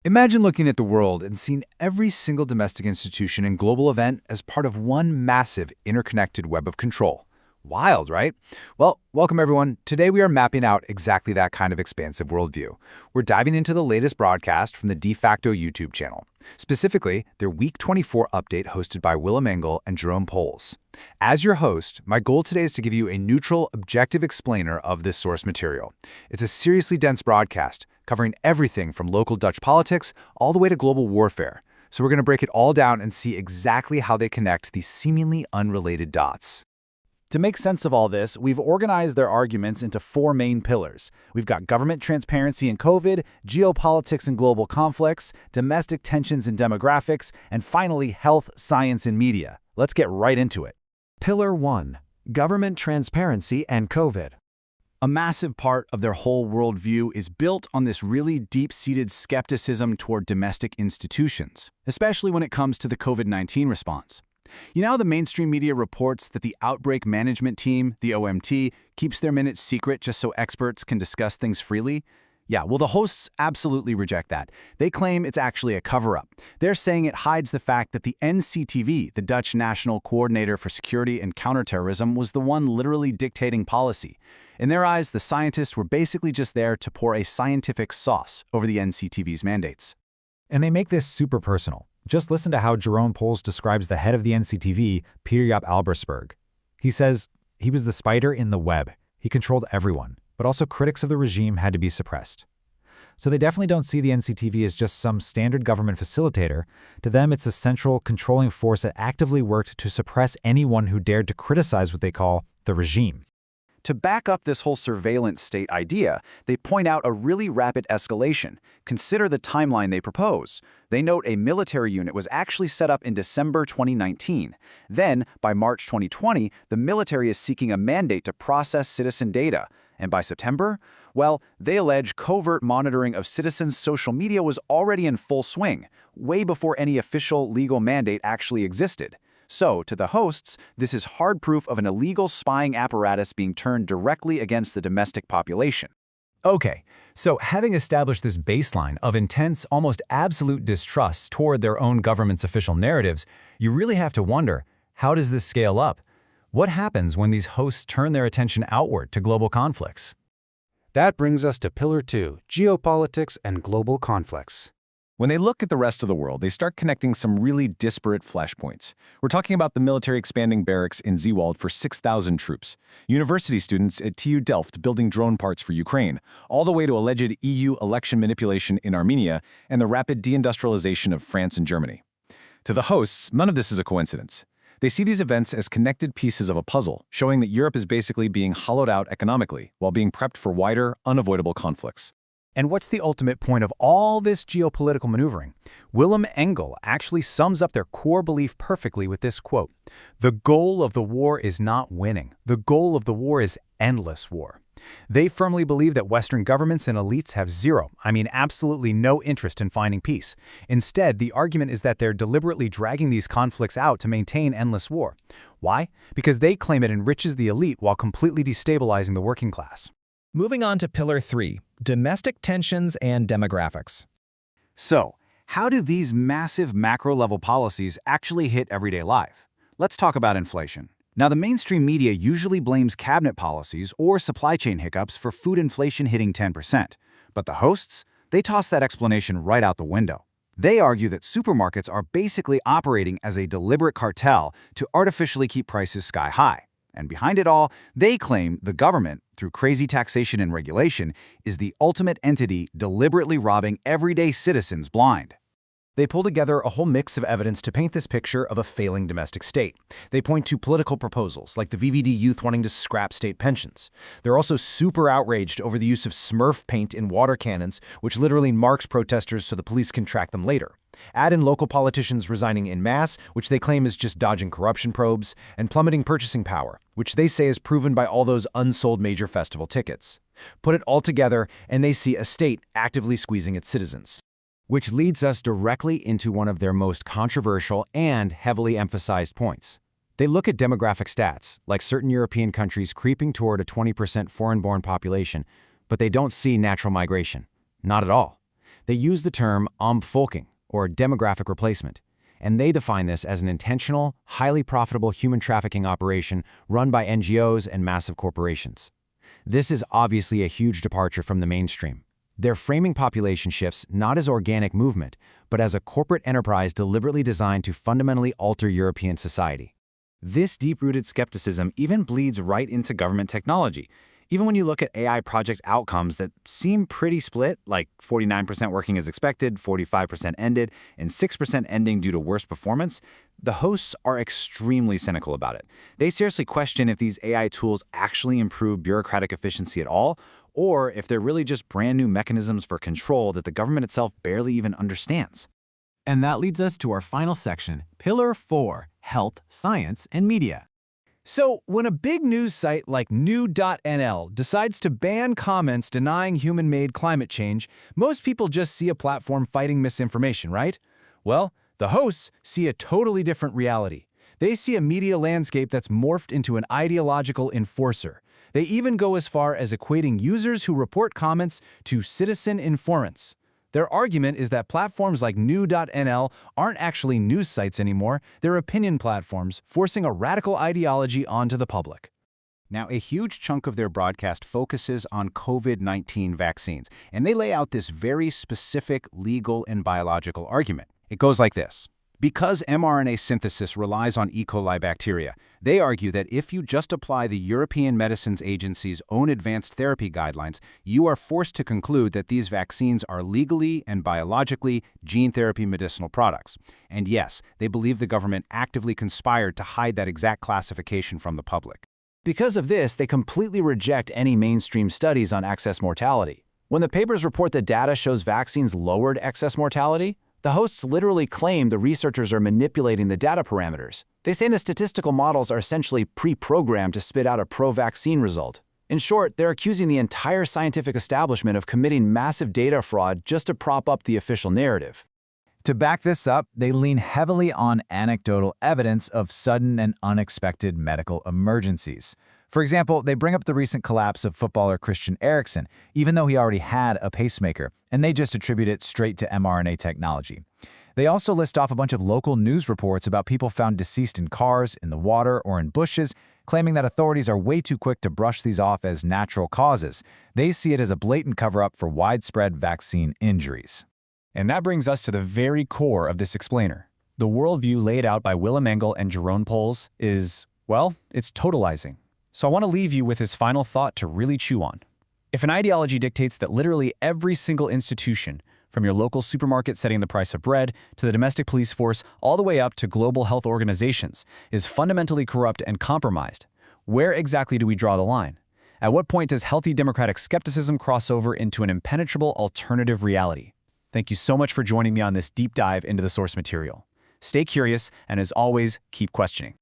Imagine looking at the world and seeing every single domestic institution and global event as part of one massive interconnected web of control. Wild, right? Well, welcome everyone. Today we are mapping out exactly that kind of expansive worldview. We're diving into the latest broadcast from the Dfacto YouTube channel, specifically their Week 24 update hosted by Willem, Engel, and Jeroen. As your host, my goal today is to give you a neutral, objective explainer of this source material. It's a seriously dense broadcast, covering everything from local Dutch politics all the way to global warfare. So we're going to break it all down and see exactly how they connect these seemingly unrelated dots. To make sense of all this, we've organized their arguments into four main pillars. We've got government transparency in COVID, geopolitics and global conflicts, domestic tensions and demographics, and finally, health, science, and media. Let's get right into it. Pillar 1. Government transparency and COVID. A massive part of their whole worldview is built on this really deep-seated skepticism toward domestic institutions, especially when it comes to the COVID-19 response. You know how the mainstream media reports that the Outbreak Management Team, the OMT, keeps their minutes secret just so experts can discuss things freely? Yeah, well, the hosts absolutely reject that. They claim it's actually a cover-up. They're saying it hides the fact that the NCTV, the Dutch National Coordinator for Security and Counterterrorism, was the one literally dictating policy. In their eyes, the scientists were basically just there to pour a scientific sauce over the NCTV's mandates. And they make this super personal. Just listen to how Jeroen describes the head of the NCTV, Peter Albersberg. He says, he was the spider in the web. He controlled everyone, but also critics of the regime had to be suppressed. So they definitely don't see the NCTV as just some standard government facilitator. To them, it's a central controlling force that actively worked to suppress anyone who dared to criticize what they call the regime. To back up this whole surveillance state idea, they point out a really rapid escalation. Consider the timeline they propose. They note a military unit was actually set up in December 2019. Then, by March 2020, the military is seeking a mandate to process citizen data. And by September? Well, they allege covert monitoring of citizens' social media was already in full swing, way before any official legal mandate actually existed. So, to the hosts, this is hard proof of an illegal spying apparatus being turned directly against the domestic population. Okay, so having established this baseline of intense, almost absolute distrust toward their own government's official narratives, you really have to wonder, how does this scale up? What happens when these hosts turn their attention outward to global conflicts? That brings us to Pillar 2, geopolitics and global conflicts. When they look at the rest of the world, they start connecting some really disparate flashpoints. We're talking about the military expanding barracks in Zeewald for 6,000 troops, university students at TU Delft building drone parts for Ukraine, all the way to alleged EU election manipulation in Armenia and the rapid deindustrialization of France and Germany. To the hosts, none of this is a coincidence. They see these events as connected pieces of a puzzle, showing that Europe is basically being hollowed out economically while being prepped for wider, unavoidable conflicts. And what's the ultimate point of all this geopolitical maneuvering? Willem Engel actually sums up their core belief perfectly with this quote: "The goal of the war is not winning. The goal of the war is endless war." They firmly believe that Western governments and elites have absolutely no interest in finding peace. Instead, the argument is that they're deliberately dragging these conflicts out to maintain endless war. Why? Because they claim it enriches the elite while completely destabilizing the working class. Moving on to Pillar 3, domestic tensions and demographics. So, how do these massive macro-level policies actually hit everyday life? Let's talk about inflation. Now, the mainstream media usually blames cabinet policies or supply chain hiccups for food inflation hitting 10%. But the hosts, they toss that explanation right out the window. They argue that supermarkets are basically operating as a deliberate cartel to artificially keep prices sky high. And behind it all, they claim the government, through crazy taxation and regulation, is the ultimate entity deliberately robbing everyday citizens blind. They pull together a whole mix of evidence to paint this picture of a failing domestic state. They point to political proposals, like the VVD youth wanting to scrap state pensions. They're also super outraged over the use of Smurf paint in water cannons, which literally marks protesters so the police can track them later. Add in local politicians resigning en masse, which they claim is just dodging corruption probes, and plummeting purchasing power, which they say is proven by all those unsold major festival tickets. Put it all together, and they see a state actively squeezing its citizens. Which leads us directly into one of their most controversial and heavily emphasized points. They look at demographic stats, like certain European countries creeping toward a 20% foreign-born population, but they don't see natural migration. Not at all. They use the term omvolking, or demographic replacement, and they define this as an intentional, highly profitable human trafficking operation run by NGOs and massive corporations. This is obviously a huge departure from the mainstream. They're framing population shifts not as organic movement, but as a corporate enterprise deliberately designed to fundamentally alter European society. This deep-rooted skepticism even bleeds right into government technology. Even when you look at AI project outcomes that seem pretty split, like 49% working as expected, 45% ended, and 6% ending due to worse performance, the hosts are extremely cynical about it. They seriously question if these AI tools actually improve bureaucratic efficiency at all, or if they're really just brand new mechanisms for control that the government itself barely even understands. And that leads us to our final section, Pillar 4, Health, Science, and Media. So, when a big news site like new.nl decides to ban comments denying human-made climate change, most people just see a platform fighting misinformation, right? Well, the hosts see a totally different reality. They see a media landscape that's morphed into an ideological enforcer. They even go as far as equating users who report comments to citizen informants. Their argument is that platforms like new.nl aren't actually news sites anymore, they're opinion platforms, forcing a radical ideology onto the public. Now, a huge chunk of their broadcast focuses on COVID-19 vaccines, and they lay out this very specific legal and biological argument. It goes like this. Because mRNA synthesis relies on E. coli bacteria, they argue that if you just apply the European Medicines Agency's own advanced therapy guidelines, you are forced to conclude that these vaccines are legally and biologically gene therapy medicinal products. And yes, they believe the government actively conspired to hide that exact classification from the public. Because of this, they completely reject any mainstream studies on excess mortality. When the papers report that data shows vaccines lowered excess mortality, the hosts literally claim the researchers are manipulating the data parameters. They say the statistical models are essentially pre-programmed to spit out a pro-vaccine result. In short, they're accusing the entire scientific establishment of committing massive data fraud just to prop up the official narrative. To back this up, they lean heavily on anecdotal evidence of sudden and unexpected medical emergencies. For example, they bring up the recent collapse of footballer Christian Eriksen, even though he already had a pacemaker, and they just attribute it straight to mRNA technology. They also list off a bunch of local news reports about people found deceased in cars, in the water, or in bushes, claiming that authorities are way too quick to brush these off as natural causes. They see it as a blatant cover-up for widespread vaccine injuries. And that brings us to the very core of this explainer. The worldview laid out by Willem Engel and Jeroen is, well, it's totalizing. So I want to leave you with his final thought to really chew on. If an ideology dictates that literally every single institution, from your local supermarket setting the price of bread to the domestic police force all the way up to global health organizations, is fundamentally corrupt and compromised, where exactly do we draw the line? At what point does healthy democratic skepticism cross over into an impenetrable alternative reality? Thank you so much for joining me on this deep dive into the source material. Stay curious, and as always, keep questioning.